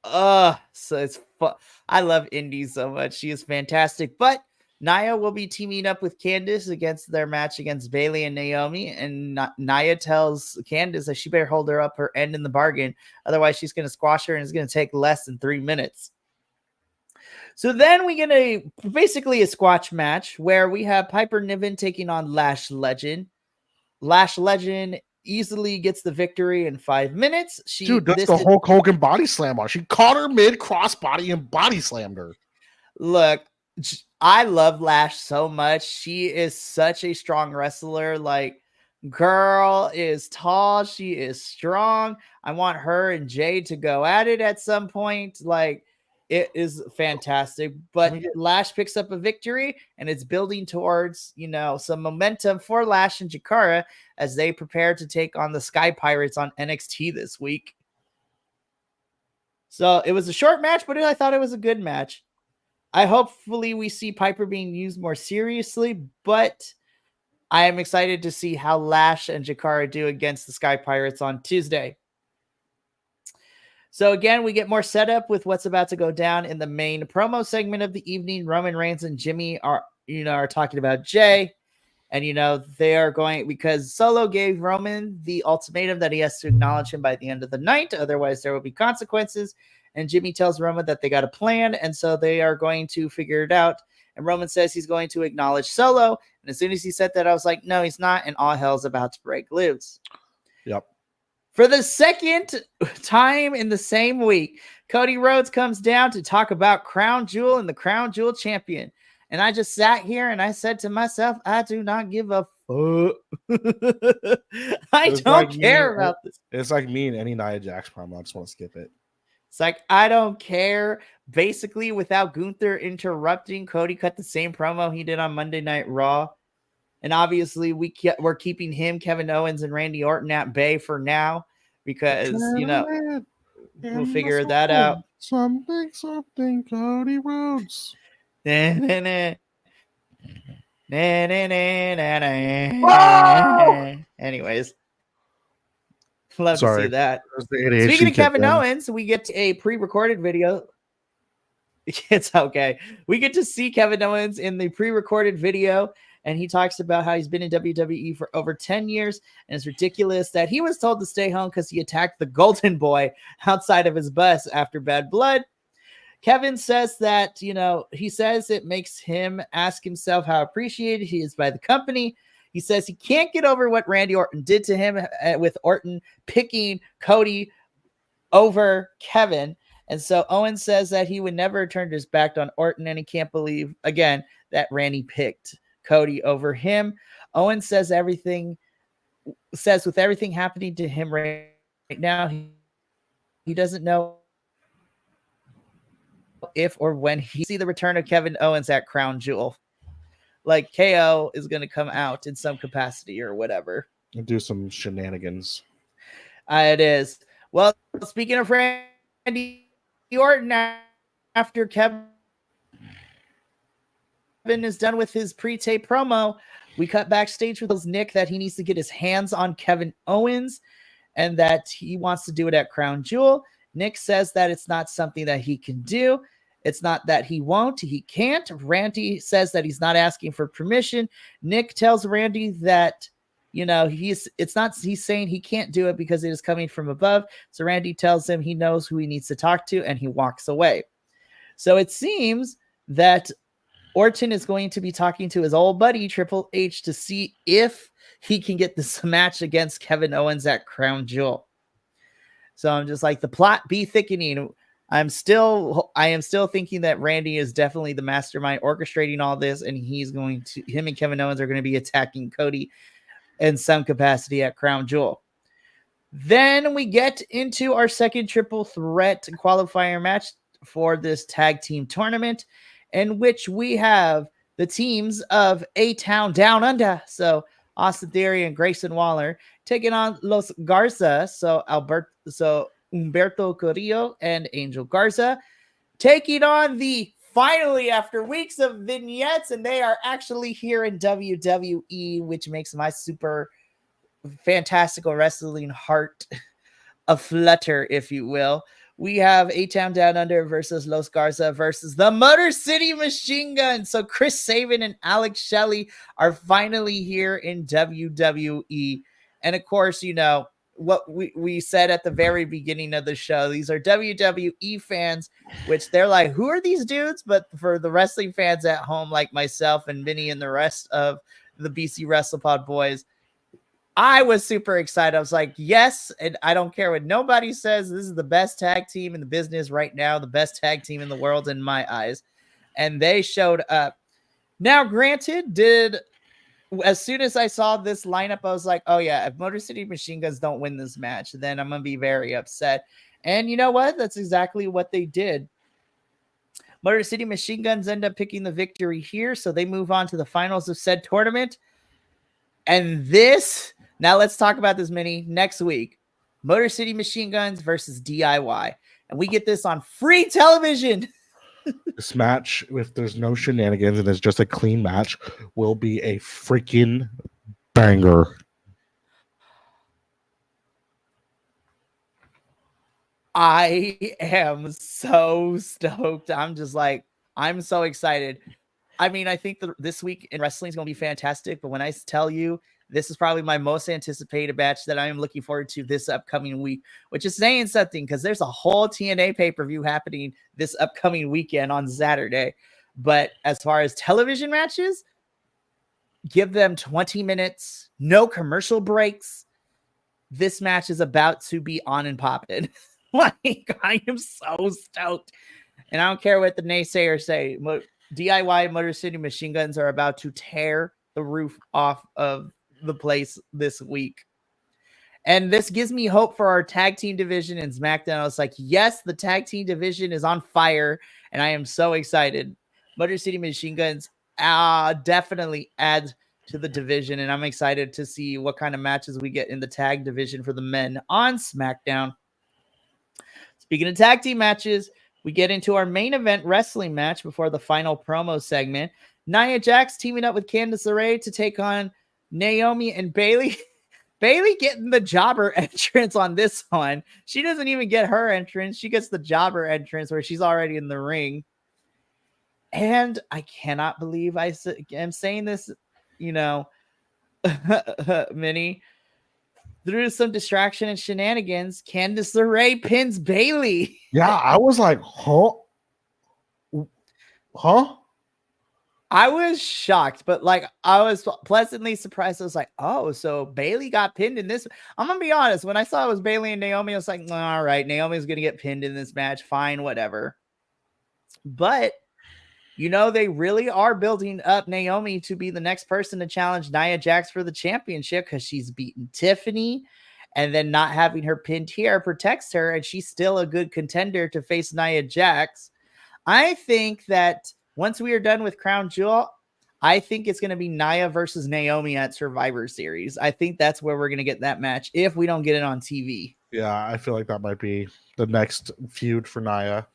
So it's fun. I love Indy so much. She is fantastic. But Nia will be teaming up with Candice against their match against Bayley and Naomi. And Nia tells Candice that she better hold her up her end in the bargain. Otherwise, she's going to squash her, and it's going to take less than 3 minutes. So then we get basically a squash match where we have Piper Niven taking on Lash Legend. Lash Legend easily gets the victory in 5 minutes. That's the Hulk Hogan body slam on. She caught her mid crossbody and body slammed her. Look, I love Lash so much. She is such a strong wrestler. Girl is tall. She is strong. I want her and Jade to go at it at some point. It is fantastic, but Lash picks up a victory, and it's building towards, some momentum for Lash and Jakara as they prepare to take on the Sky Pirates on NXT this week. So it was a short match, but I thought it was a good match. Hopefully we see Piper being used more seriously, but I am excited to see how Lash and Jakara do against the Sky Pirates on Tuesday. So again, we get more setup with what's about to go down in the main promo segment of the evening. Roman Reigns and Jimmy are talking about Jay, and they are going, because Solo gave Roman the ultimatum that he has to acknowledge him by the end of the night, otherwise there will be consequences. And Jimmy tells Roman that they got a plan, and so they are going to figure it out. And Roman says he's going to acknowledge Solo, and as soon as he said that, I was like, no, he's not, and all hell's about to break loose. Yep. For the second time in the same week, Cody Rhodes comes down to talk about Crown Jewel and the Crown Jewel champion. And I just sat here and I said to myself, I do not give a fuck. I don't care about this. It's like me and any Nia Jax promo. I just want to skip it. It's like, I don't care. Basically, without Gunther interrupting, Cody cut the same promo he did on Monday Night Raw. And obviously, we're keeping him, Kevin Owens, and Randy Orton at bay for now because, we'll figure that out. Something, Cody Rhodes. Anyways, love to see that. Speaking of Kevin Owens, we get a pre-recorded video. It's okay. We get to see Kevin Owens in the pre-recorded video, and he talks about how he's been in WWE for over 10 years, and it's ridiculous that he was told to stay home because he attacked the Golden Boy outside of his bus after Bad Blood. Kevin says that, he says it makes him ask himself how appreciated he is by the company. He says he can't get over what Randy Orton did to him, with Orton picking Cody over Kevin. And so Owen says that he would never turn his back on Orton, and he can't believe, again, that Randy picked Cody over him. Owen says with everything happening to him right now, he doesn't know if or when he see the return of Kevin Owens at Crown Jewel. Like KO is going to come out in some capacity or whatever. And do some shenanigans. It is. Well, speaking of Randy Orton, after Kevin is done with his pre-tape promo, we cut backstage with Nick that he needs to get his hands on Kevin Owens and that he wants to do it at Crown Jewel. Nick says that it's not something that he can do. It's not that he won't, he can't. Randy says that he's not asking for permission. Nick tells Randy that, he's saying he can't do it because it is coming from above. So Randy tells him he knows who he needs to talk to, and he walks away. So it seems that Orton is going to be talking to his old buddy Triple H to see if he can get this match against Kevin Owens at Crown Jewel. So I'm just like, the plot be thickening. I am still thinking that Randy is definitely the mastermind orchestrating all this, and him and Kevin Owens are going to be attacking Cody in some capacity at Crown Jewel. Then we get into our second triple threat qualifier match for this tag team tournament, in which we have the teams of A-Town Down Under. So Austin Theory and Grayson Waller taking on Los Garza. So Humberto Carrillo and Angel Garza taking on finally, after weeks of vignettes, and they are actually here in WWE, which makes my super fantastical wrestling heart aflutter, if you will. We have A-Town Down Under versus Los Garza versus the Motor City Machine Guns. So Chris Sabin and Alex Shelley are finally here in WWE. And of course, what we said at the very beginning of the show, these are WWE fans, which they're like, who are these dudes? But for the wrestling fans at home, like myself and Vinny and the rest of the BC WrestlePod boys, I was super excited. I was like, yes, and I don't care what nobody says. This is the best tag team in the business right now, the best tag team in the world in my eyes. And they showed up. Now, granted, as soon as I saw this lineup, I was like, oh yeah, if Motor City Machine Guns don't win this match, then I'm going to be very upset. And you know what? That's exactly what they did. Motor City Machine Guns end up picking the victory here, so they move on to the finals of said tournament. And now let's talk about this next week. Motor City Machine Guns versus DIY. And we get this on free television. This match, if there's no shenanigans and it's just a clean match, will be a freaking banger. I am so stoked. I'm just like, I'm so excited. I mean, I think this week in wrestling is going to be fantastic. But when I tell you, this is probably my most anticipated match that I am looking forward to this upcoming week, which is saying something because there's a whole TNA pay-per-view happening this upcoming weekend on Saturday. But as far as television matches, give them 20 minutes, no commercial breaks. This match is about to be on and popping. Like, I am so stoked. And I don't care what the naysayers say. DIY Motor City Machine Guns are about to tear the roof off of the place this week. And this gives me hope for our tag team division in SmackDown. I was like, yes, the tag team division is on fire, and I am so excited. Motor City Machine Guns definitely add to the division, and I'm excited to see what kind of matches we get in the tag division for the men on SmackDown. Speaking of tag team matches, We get into our main event wrestling match before the final promo segment. Nia Jax teaming up with Candice LeRae to take on Naomi and Bayley. Bayley getting the jobber entrance on this one. She doesn't even get her entrance. She gets the jobber entrance where she's already in the ring. And I cannot believe I am saying this, Minnie. Through some distraction and shenanigans, Candice LeRae pins Bayley. Yeah, I was like, huh? I was shocked, but I was pleasantly surprised. I was like, oh, so Bayley got pinned in this. I'm going to be honest. When I saw it was Bayley and Naomi, I was like, all right, Naomi's going to get pinned in this match. Fine, whatever. But, they really are building up Naomi to be the next person to challenge Nia Jax for the championship because she's beaten Tiffany, and then not having her pinned here protects her, and she's still a good contender to face Nia Jax. I think that once we are done with Crown Jewel, I think it's going to be Nia versus Naomi at Survivor Series. I think that's where we're going to get that match if we don't get it on TV. Yeah, I feel like that might be the next feud for Nia.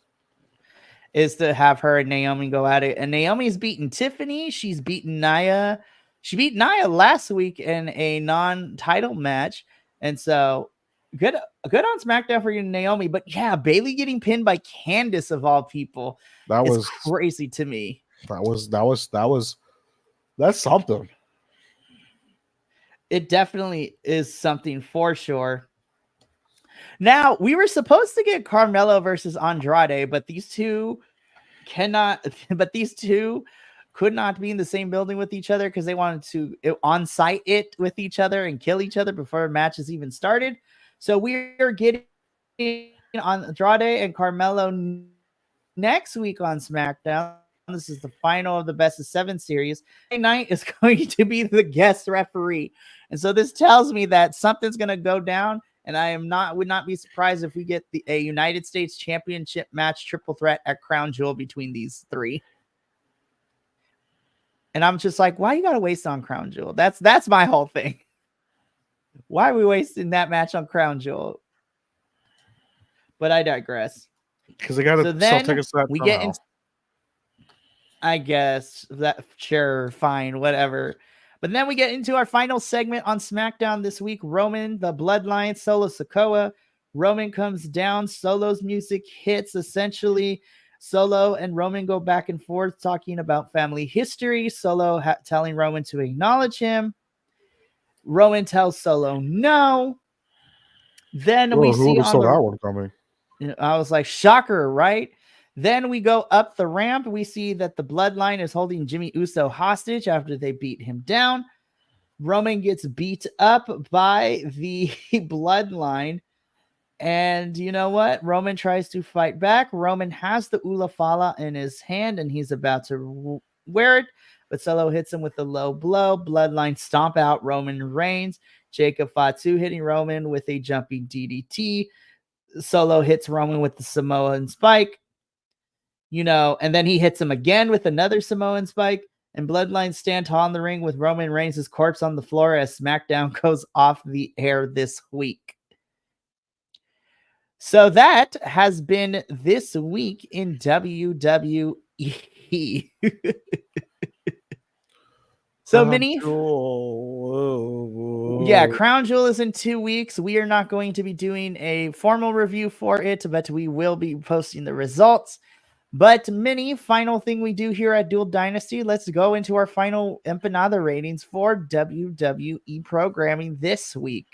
Is to have her and Naomi go at it. And Naomi's beaten Tiffany. She's beaten Nia. She beat Nia last week in a non-title match. And so good on SmackDown for you, Naomi. But yeah, Bayley getting pinned by Candice of all people. That was crazy to me. That's something. It definitely is something for sure. Now, we were supposed to get Carmelo versus Andrade, but these two could not be in the same building with each other because they wanted to on-site it with each other and kill each other before matches even started. So we're getting Andrade and Carmelo next week on SmackDown. This is the final of the best of 7 series. Night is going to be the guest referee. And so this tells me that something's going to go down. And I would not be surprised if we get a United States Championship match triple threat at Crown Jewel between these three. And I'm just like, why you got to waste on Crown Jewel? That's my whole thing. Why are we wasting that match on Crown Jewel? But I digress. Because they got to sell tickets to that. We get into, I guess that sure, fine, whatever. But then we get into our final segment on SmackDown this week. Roman, the Bloodline, Solo Sikoa. Roman comes down. Solo's music hits. Essentially, Solo and Roman go back and forth talking about family history. Solo telling Roman to acknowledge him. Roman tells Solo no. Then we see on that one coming. I was like, shocker, right? Then we go up the ramp. We see that the Bloodline is holding Jimmy Uso hostage after they beat him down. Roman gets beat up by the Bloodline. And you know what? Roman tries to fight back. Roman has the Ula Fala in his hand, and he's about to wear it. But Solo hits him with a low blow. Bloodline stomp out Roman Reigns. Jacob Fatu hitting Roman with a jumping DDT. Solo hits Roman with the Samoan spike. And then he hits him again with another Samoan spike, and Bloodline stand tall in the ring with Roman Reigns' corpse on the floor as SmackDown goes off the air this week. So that has been this week in WWE. So Minnie, yeah, Crown Jewel is in 2 weeks. We are not going to be doing a formal review for it, but we will be posting the results. But Minnie, final thing we do here at Dual Dynasty, let's go into our final empanada ratings for WWE programming this week.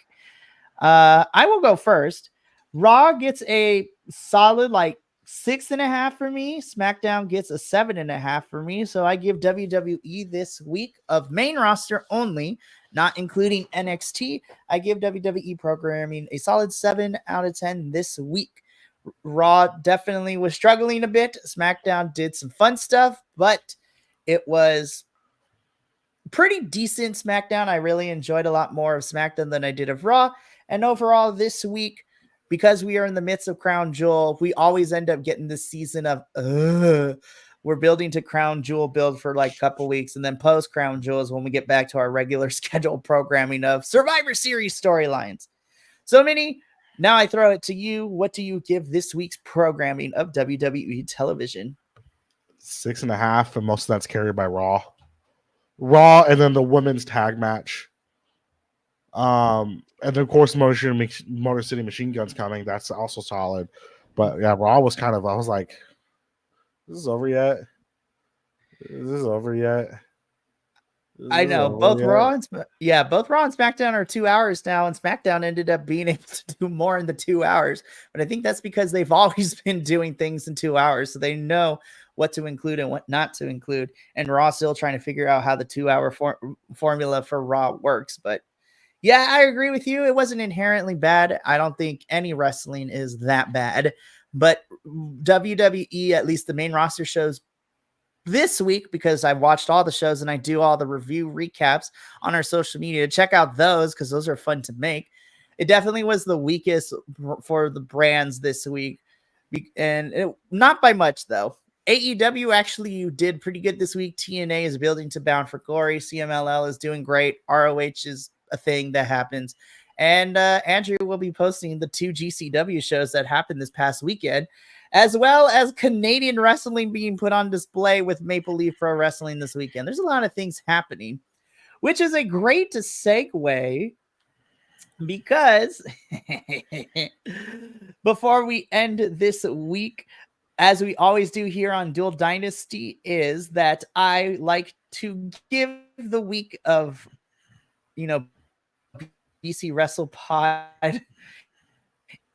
I will go first. Raw gets a solid 6.5 for me. SmackDown gets a 7.5 for me. So I give WWE this week of main roster only, not including NXT. I give WWE programming a solid 7 out of 10 this week. Raw definitely was struggling a bit. SmackDown did some fun stuff, but it was pretty decent SmackDown. I really enjoyed a lot more of SmackDown than I did of Raw. And overall this week, because we are in the midst of Crown Jewel, we always end up getting this season of we're building to Crown Jewel build for a couple weeks, and then post Crown Jewel is when we get back to our regular scheduled programming of Survivor Series storylines. So Minnie, Now I throw it to you. What do you give this week's programming of WWE television? 6.5, and most of that's carried by Raw, and then the women's tag match. And then of course Motor City Machine Guns coming. That's also solid. But yeah, Raw was kind of, I was like, this is over yet? Is this over yet? I know both Raw and SmackDown are 2 hours now, and SmackDown ended up being able to do more in the 2 hours. But I think that's because they've always been doing things in 2 hours, so they know what to include and what not to include. And Raw still trying to figure out how the 2 hour formula for Raw works. But yeah, I agree with you. It wasn't inherently bad. I don't think any wrestling is that bad. But WWE, at least the main roster shows this week, because I watched all the shows and I do all the review recaps on our social media. Check out those because those are fun to make. It definitely was the weakest for the brands this week. And not by much, though. AEW actually did pretty good this week. TNA is building to Bound for Glory. CMLL is doing great. ROH is a thing that happens. And Andrew will be posting the 2 GCW shows that happened this past weekend, as well as Canadian wrestling being put on display with Maple Leaf Pro Wrestling this weekend. There's a lot of things happening, which is a great segue because before we end this week, as we always do here on Dual Dynasty, is that I like to give the week of, BC Wrestle Pod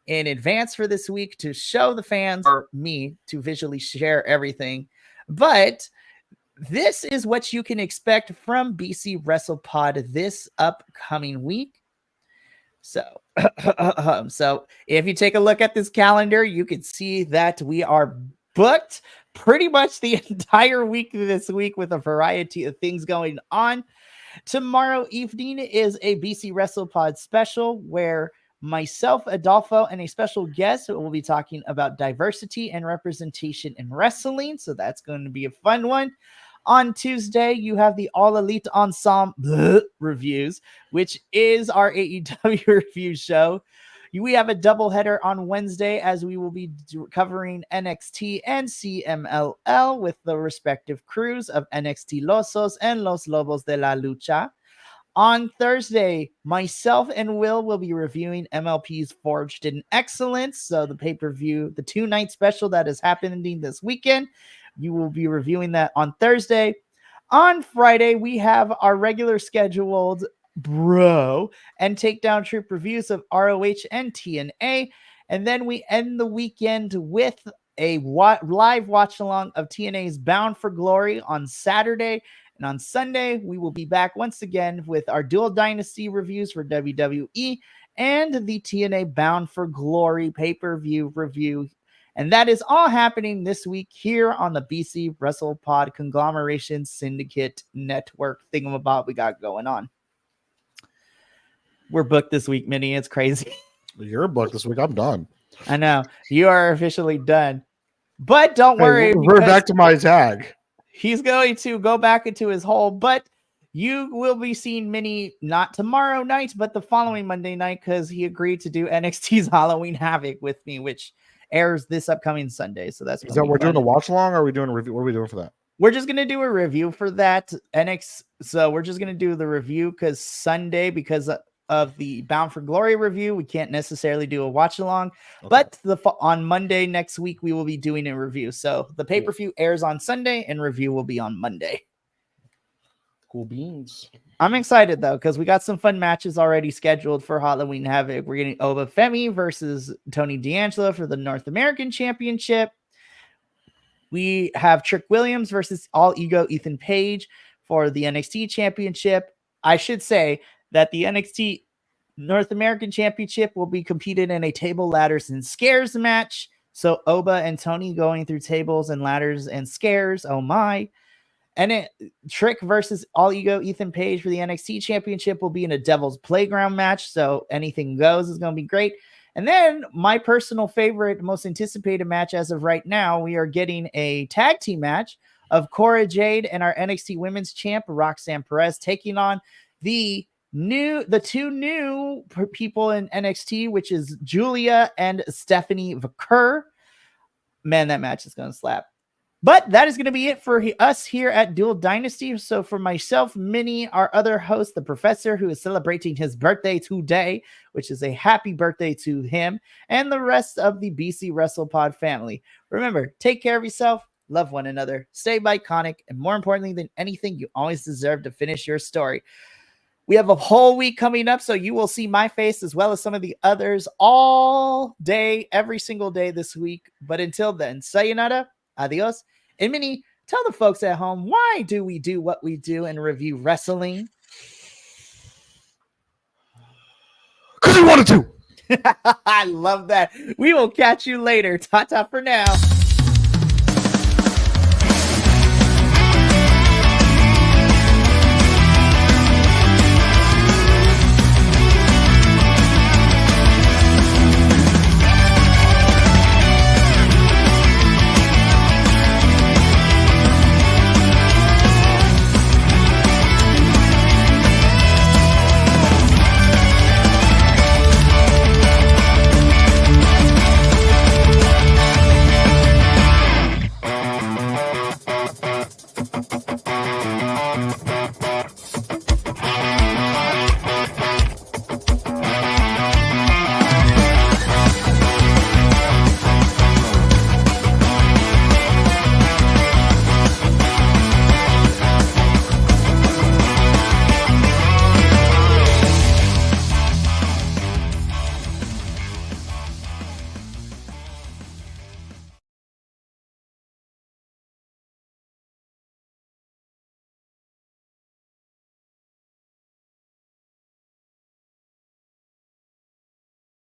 in advance for this week to show the fans or me to visually share everything. But this is what you can expect from BC Wrestle Pod this upcoming week. So if you take a look at this calendar, you can see that we are booked pretty much the entire week this week with a variety of things going on. Tomorrow evening is a BC WrestlePod special where myself, Adolfo, and a special guest will be talking about diversity and representation in wrestling. So that's going to be a fun one. On Tuesday, you have the All Elite Ensemble reviews, which is our AEW review show. We have a doubleheader on Wednesday as we will be covering NXT and CMLL with the respective crews of NXT Losos and Los Lobos de la Lucha. On Thursday, myself and Will be reviewing MLP's Forged in Excellence. So the pay-per-view, the 2-night special that is happening this weekend. You will be reviewing that on Thursday. On Friday, we have our regular scheduled Bro and Takedown Troop reviews of ROH and TNA. And then we end the weekend with a live watch along of TNA's Bound for Glory on Saturday. And on Sunday, we will be back once again with our Dual Dynasty reviews for WWE and the TNA Bound for Glory pay-per-view review. And that is all happening this week here on the BC WrestlePod Conglomeration Syndicate Network thingamabob we got going on. We're booked this week, Minnie. It's crazy. You're booked this week. I'm done. I know. You are officially done. But don't worry. We're back to my tag. He's going to go back into his hole, but you will be seeing Minnie not tomorrow night, but the following Monday night, because he agreed to do NXT's Halloween Havoc with me, which airs this upcoming Sunday. So that's we're doing a watch along, or are we doing a review? What are we doing for that? We're just gonna do a review for that So we're just gonna do the review because Sunday, because of the Bound for Glory review, we can't necessarily do a watch along. Okay. But on Monday next week, we will be doing a review. So the pay-per-view airs on Sunday and review will be on Monday. Cool beans. I'm excited though, because we got some fun matches already scheduled for Halloween Havoc. We're getting Oba Femi versus Tony D'Angelo for the North American Championship. We have Trick Williams versus All Ego Ethan Page for the NXT Championship. I should say that the NXT North American Championship will be competed in a table, ladders, and scares match. So Oba and Tony going through tables and ladders and scares. Oh my. And Trick versus All Ego Ethan Page for the NXT Championship will be in a Devil's Playground match. So anything goes is going to be great. And then my personal favorite, most anticipated match as of right now, we are getting a tag team match of Cora Jade and our NXT Women's Champ, Roxanne Perez, taking on the the two new people in NXT, which is Julia and Stephanie Vaquer. Man, that match is going to slap. But that is going to be it for us here at Dual Dynasty. So for myself, Minnie, our other host, the professor, who is celebrating his birthday today, which is a happy birthday to him, and the rest of the BC WrestlePod family. Remember, take care of yourself, love one another, stay iconic, and more importantly than anything, you always deserve to finish your story. We have a whole week coming up, so you will see my face as well as some of the others all day, every single day this week. But until then, sayonara, adios, and Minnie, tell the folks at home, why do we do what we do and review wrestling? Because we wanted to. I love that. We will catch you later. Ta-ta for now.